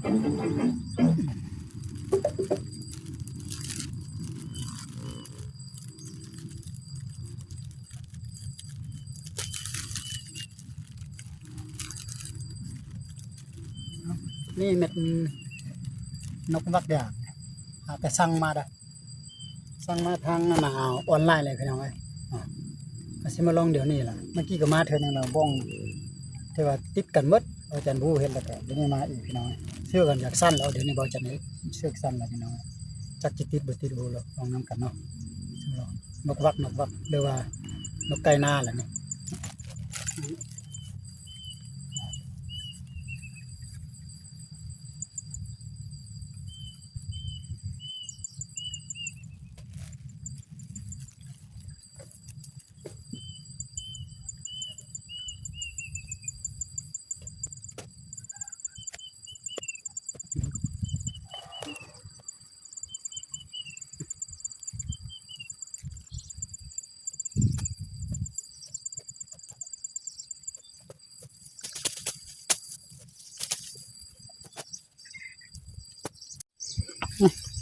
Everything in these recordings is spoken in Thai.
นี่เม็ดนกวักยางแต่สั่งมาได้สั่งมาทางมาออนไลน์เลยพี่น้องเอ้ยก็สิมาลองเดี๋ยวนี้ล่ะเมื่อกี้ก็มาเธอนึงเราบ้องที่ว่าติดกันหมดอาจารย์ผู้เห็นแล้วก็เดี๋ยวนี้มาอีกพี่น้องเชื่อกันอยากสั้นแล้วเดี๋ยวนี้บ่จันนี้เชื่อสั้นแล้วพี่น้องจักจิติดบ่ติดโหลองนำกันเนาะนกวักหรือว่านกไก่นาแหละนี่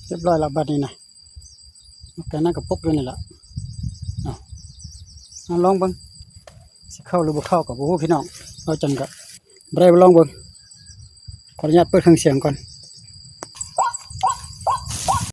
เรียบร้อยแล้วบัดนี้นะแกนั่งกับปุ๊กด้วยนี่แหละลองเบิ่งสิเข้าหรือบ่เข้ากับพี่น้องเราจังก็บ่ได้ลองเบิ่งขออนุญาตเปิดเครื่องเสียงก่อน